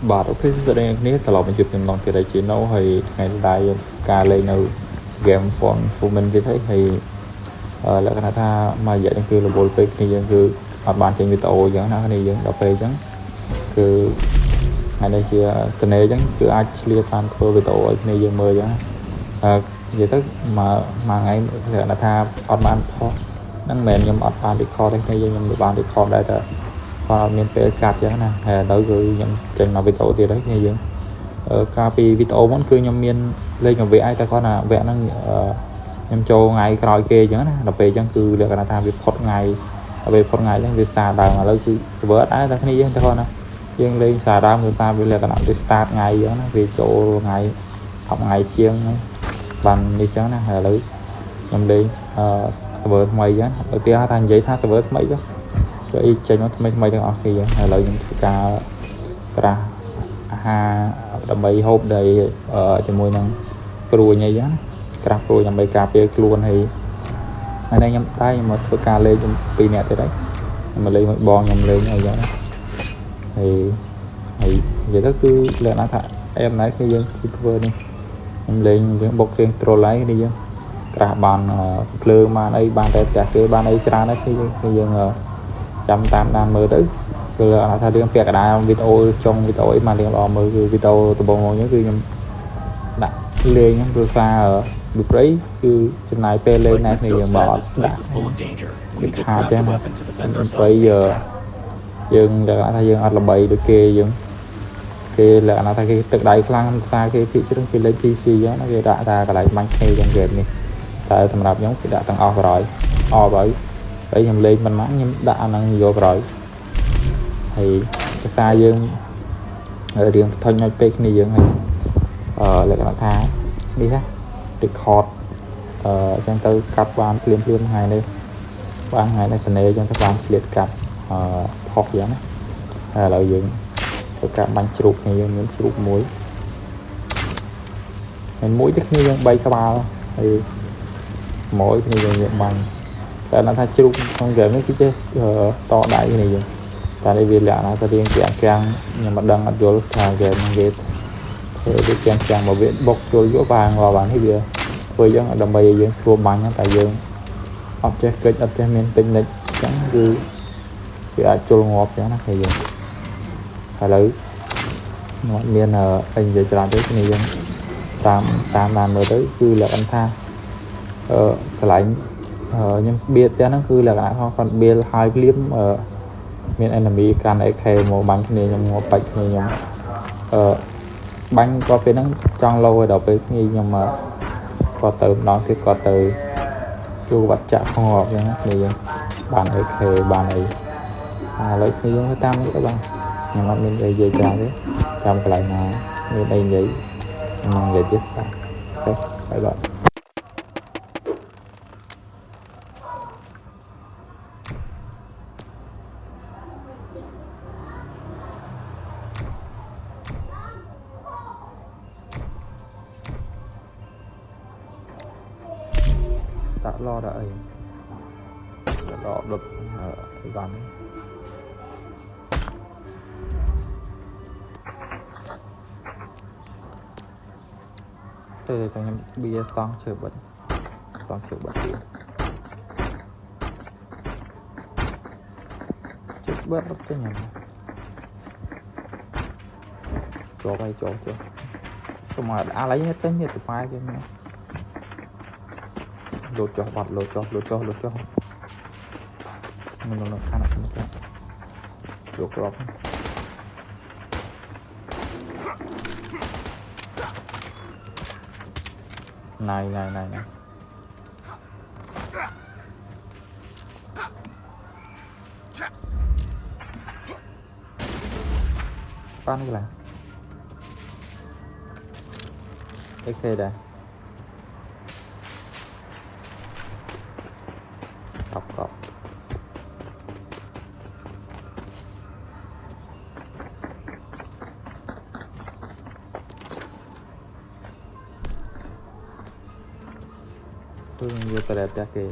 បាទអូខេសួស្តីអ្នកនាងត្រឡប់មកជួបខ្ញុំម្ដងទៀតហើយជានៅហើយថ្ងៃនេះដែរយើងការលេងនៅ game phone Fullman ទៀតហើយលក្ខណៈថាមួយរយៈនេះគឺរវល់ពេកគ្នាយើងគឺអត់បានចេញវីដេអូអញ្ចឹងណាគ្នាយើងដល់ពេលអញ្ចឹងគឺថ្ងៃនេះជាតនេអញ្ចឹងគឺអាចឆ្លៀតបានធ្វើវីដេអូឲ្យគ្នាយើងមើលអញ្ចឹងនិយាយទៅមួយថ្ងៃលក្ខណៈថាអត់បានផុសហ្នឹងមិនមែនខ្ញុំអត់បាន record ទេគ្នាយើងខ្ញុំបាន record ដែរតែគាត់អត់មានពេលកាត់អញ្ចឹងណាហើយឥឡូវគឺខ្ញុំចេញមកវីដេអូទៀតហើយគ្នាយើងកាលពីវីដេអូមុនគឺខ្ញុំមានលេងមួយវគ្គហើយតែគាត់ថាវគ្គហ្នឹងខ្ញុំចូលថ្ងៃក្រោយគេអញ្ចឹងណាដល់ពេលអញ្ចឹងគឺលក្ខណៈថាវាផុតថ្ងៃដល់ពេលផុតថ្ងៃហ្នឹងវាសារដើមឥឡូវគឺ convert ដែរតែគ្នាយើងតែគាត់ណាយើងលេងសារដើមគឺសារវាលក្ខណៈវា start ថ្ងៃអញ្ចឹងណាវាចូលថ្ងៃ10ថ្ងៃជាងបាននេះអញ្ចឹងណាហើយឥឡូវខ្ញុំលេងserver ថ្មីអញ្ចឹងឧទាហរណ៍ថានិយាយថា server ថ្មីចុះគឺអីចេញមកថ្មីទាំងអស់គ្នាអញ្ចឹងហើយឥឡូវខ្ញុំធ្វើការប្រាស់អាហារដើម្បីហូបដែលជាមួយនឹងព្រួយអីចឹងក្រាស់ព្រួយដើម្បីការពារខ្លួនហើយនេះខ្ញុំមកធ្វើការលេង2នាក់ទៀតហើយខ្ញុំមកលេងមួយបងខ្ញុំលេងអីចឹងហើយនិយាយទៅគឺលក្ខណៈថាអេមណៃគ្នាយើងគឺធ្វើនេះខ្ញុំលេងយើងបុករៀងត្រូលហើយគ្នាយើងក្រាស់បានភ្លើងបានអីបានតែផ្ទះគេបានអីច្រើនហើយគ្នាយើងចាំតាមដានមើលទៅគឺថារឿងពាក់កណ្ដាលវីដេអូចុងវីដេអូអីបានរឿងល្អមើលគឺវីដេអូដំបូងមកហ្នឹងគឺខ្ញុំដាក់លេងហ្នឹងគឺសារវិប្រ័យគឺចំណាយពេលលេងណាស់គ្នាយើងមកអត់ដាក់វាខាតចឹងណាវិប្រ័យយើងលក្ខណៈថាយើងអត់ល្បីដូចគេយើងគេលក្ខណៈថាគេទឹកដៃខ្លាំងសារគេភាគច្រើនគេលេង PC ចឹងណាគេដាក់ថាកន្លែងបាញ់គ្នាចឹងហ្គេមនេះតែសម្រាប់ខ្ញុំគេដាក់ទាំងអស់ក្រោយអស់ហើយខ្ញុំលេងមិនម៉ាំខ្ញុំដាក់អាហ្នឹងយកក្រោយហើយភាសាយើងរៀងថុញឲ្យពេកគ្នាយើងហើយលក្ខណៈថានេះណា record អញ្ចឹងទៅកាត់បានភ្លាមថ្ងៃនេះបានថ្ងៃនេះតនេអញ្ចឹងទៅបានឆ្លៀតកាត់ផុសអញ្ចឹងណាហើយឥឡូវយើងធ្វើការបាញ់ជ្រូកគ្នាយើងមានជ្រូកមួយទៅគ្នាយើង3ក្បាលហើយមួយគ្នាយើងបាញ់តែថាជ្រូកក្នុងហ្គេមនេះគឺចេះតដៃគ្នាយើងតែនេះវាលក្ខណៈថារៀងជាកាំងខ្ញុំមិនដឹងអត់យល់ថាហ្គេមហ្នឹងគេធ្វើវាកាំងមកវាបុកយកបាននេះវាធ្វើយ៉ាងដើម្បីឲ្យយើងធ្វើបាញ់តែយើងអត់ចេះកិច្ចអត់ចេះមានពេញនិចអញ្ចឹងគឺវាអាចជុលងាប់អញ្ចឹងណាគេយើងឥឡូវខ្ញុំអត់មានអីនិយាយច្រើនទេគ្នាយើងតាមដានមើលទៅគឺលក្ខណៈថាកន្លែងខ្ញុំបៀតទាំងហ្នឹងគឺលក្ខណៈគាត់បៀលហើយភ្លាមមាន enemy កាន់ AK មកបាញ់គ្នាខ្ញុំងាប់បាច់គ្នាខ្ញុំបាញ់គាត់ពេលហ្នឹងចង់លោឲ្យដល់ពេលគ្នាខ្ញុំគាត់ទៅម្ដងទៀតគាត់ទៅជួបវត្តចៈផងអញ្ចឹងគ្នាយើងបាន AK បានអីឥឡូវគ្នាយើងទៅតាមនេះទៅបងខ្ញុំអត់មានអីនិយាយច្រើនទេចាំកន្លែងណាមានអីនិយាយខ្ញុំនិយាយទៀតបាទអូខេបាយបាយដាក់ឡដាក់អីដាក់ដុតអីបានទៅខ្ញុំបៀសង់ជើបិទទៀតជើបិទអត់ចេញជាប់ហើយជាប់ខ្ញុំមកអាឡៃចេញទៅប៉ាគេមកលោតចុះបាត់លោតចុះមិនខានយកក្របណៃបាននេះឡាAKដែរកប់យកទៅតែគេ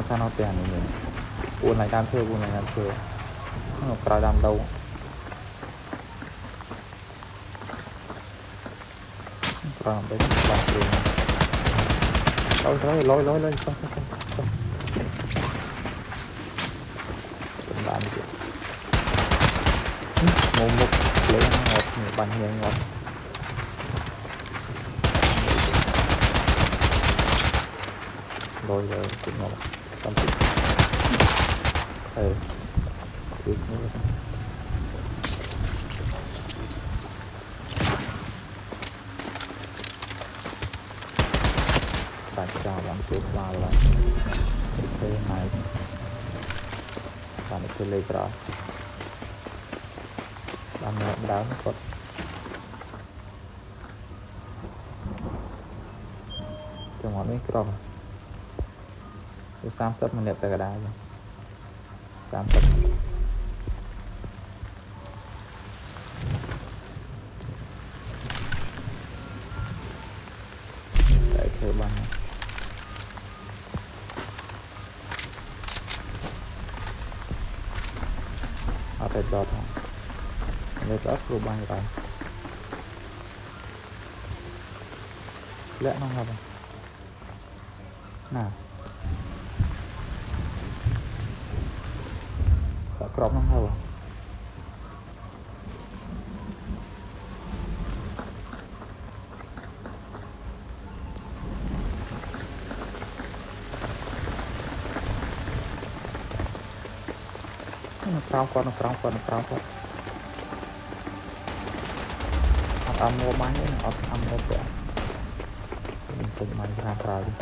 khá nó tiền này mình buồn lại đam chơi nó cào đam đâu cào đấy đam chơi lôi xong làm gì một lấy ngọt bánh nhiều ngọt rồi cũng ngọt tâm sự chứ nữa bạn chào bạn chụp vào là ok này bạn ok lấy ra bạn đá nó còn cho ngón mấy cái rồi sam sắp mình đẹp tại cả đá rồi sam sắp tại khởi bằng ở tại đọt lấy ấp rồi bằng cái lẽ nó ngập nào đã crop nó ngập nó crown qua ăn mua bánh ấy ăn mua bẻ mình sẽ máy ra crown đi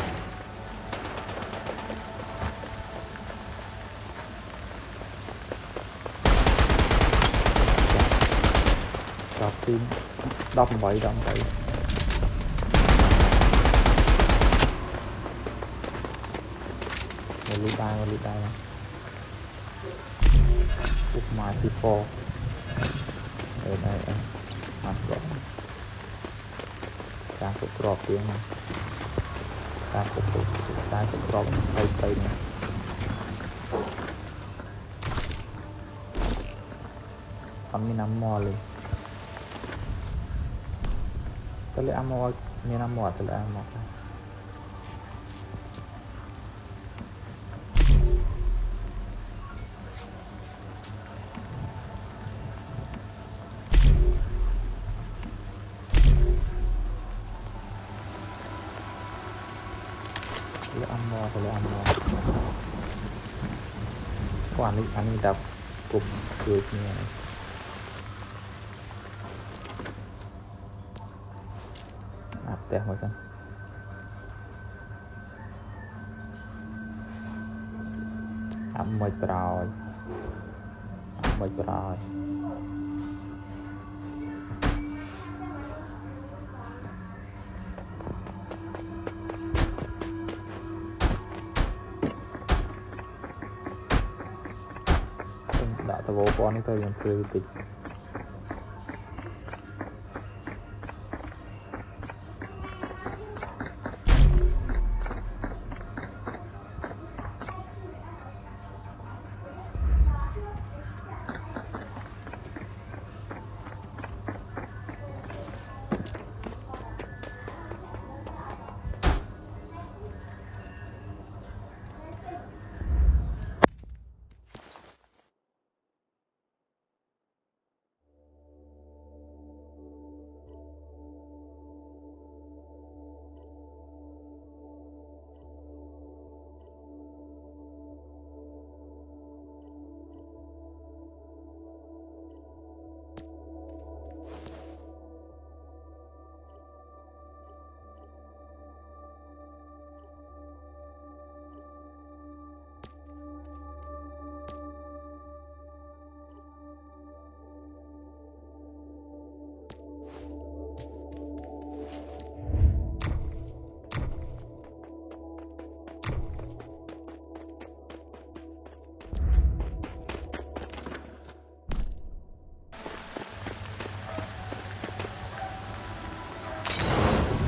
chọc phim đâm bậy một lít đai úp mai C4 đây mặt gõ sang phục crop phía này sang phục crop tay này còn mình nắm mò lên tới lại ammo mình nắm mò tới lại ammoเลยammo có anh đi đập cục cười như này tẹt mọi người mệt rồi đã tao vô con ấy thôi còn cười tịch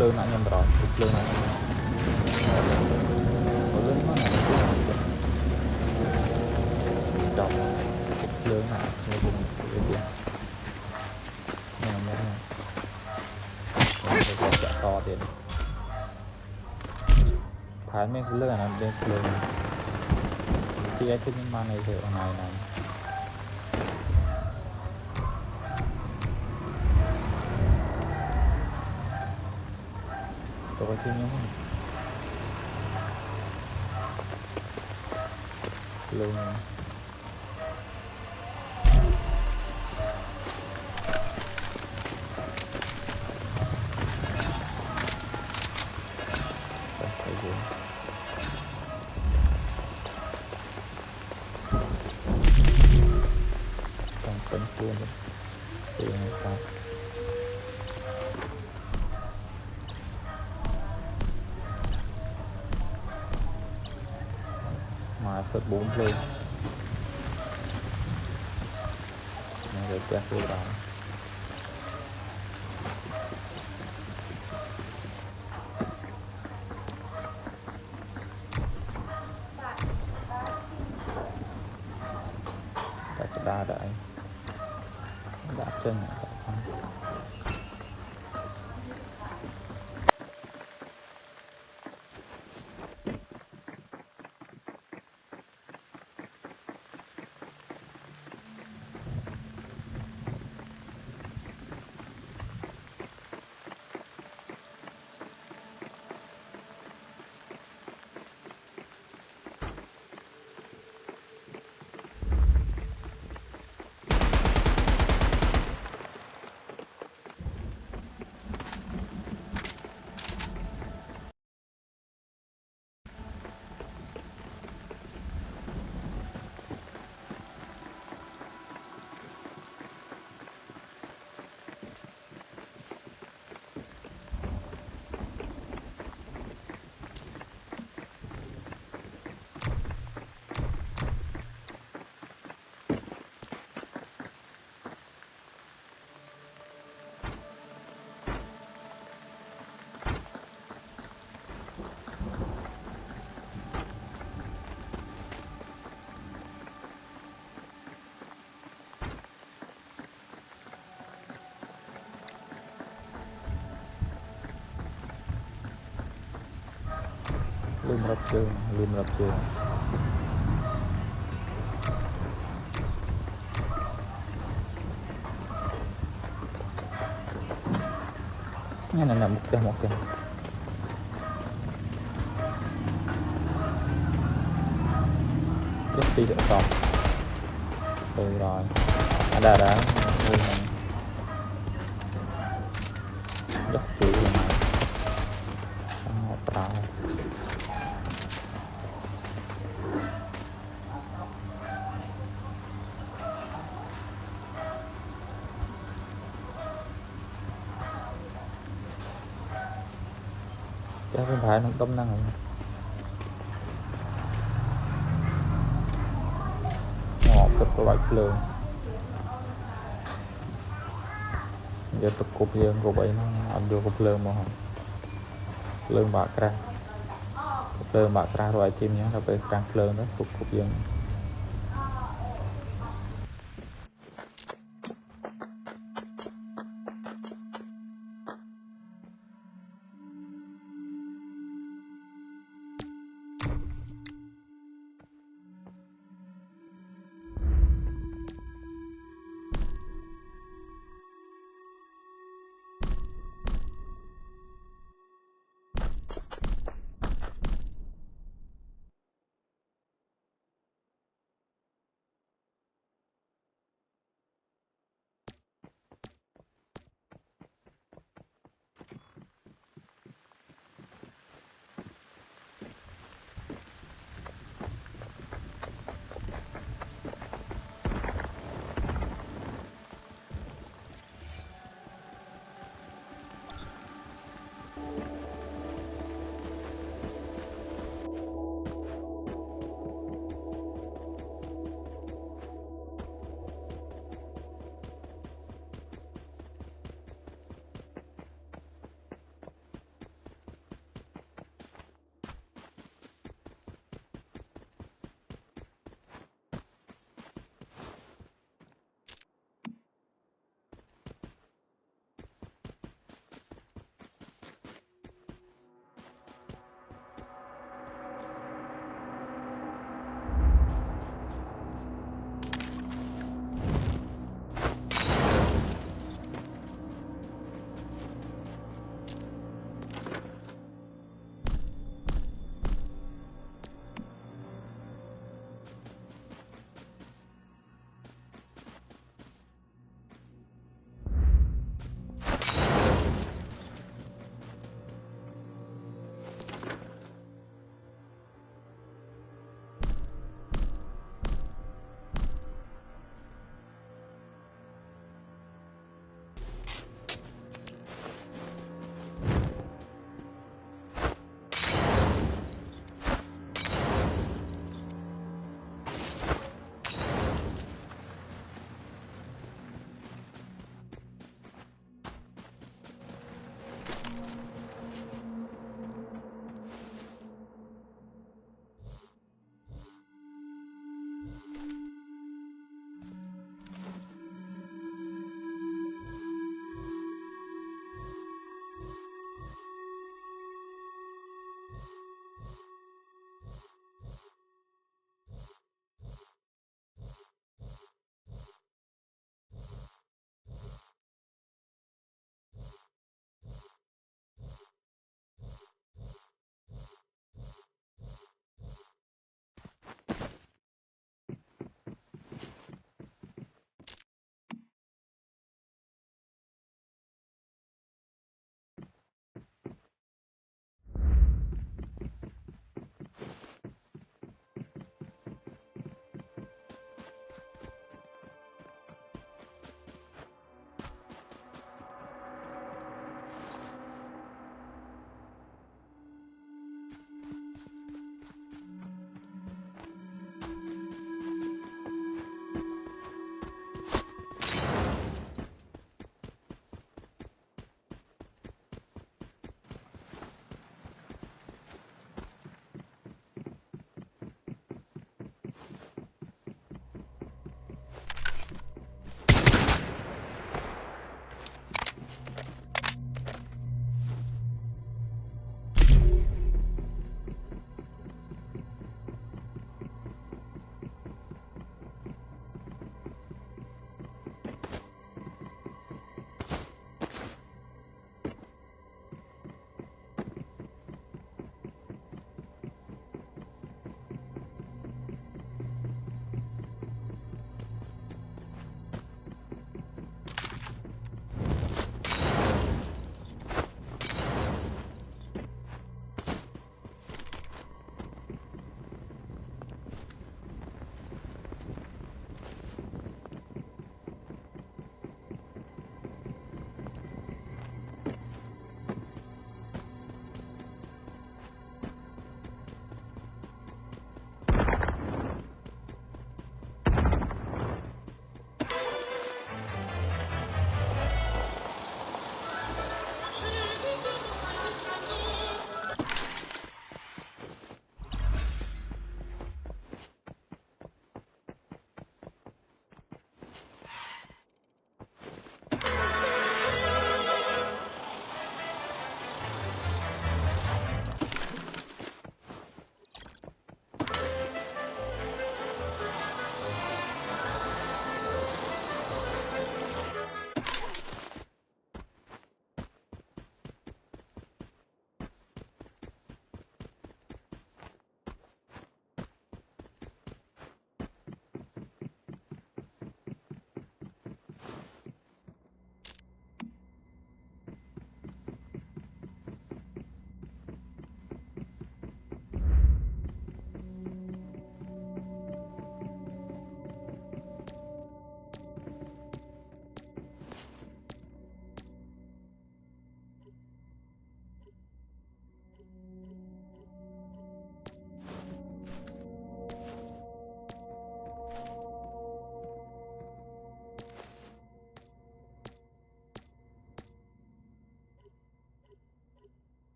lương nạn nhân rồi lương nạn nhân này nó cũng không chậm chọc cục lớn nào như vùng cái tiền này một này rồi có chạ to tiền thái mấy cái lớn này bên lớn khi ấy thích những màn này thì ở này này tôi có thích những lớn này phải gì trong phân khuôn thì người ta mà sớt 4 lên rồi test vô đó đã đa đại đã chânลืมรับเชิญnghe là một cái rất đi được xong từ rồi đã vui này rất chữ này tạo chắc không phải nó tóm năng rồi ngọt rất có bạch lương giờ tục cục dương cục ấy nó ăn vô cục lương mà lương bạc ra cục lương bạc ra rồi chim nhé là về trang lương đó cục dương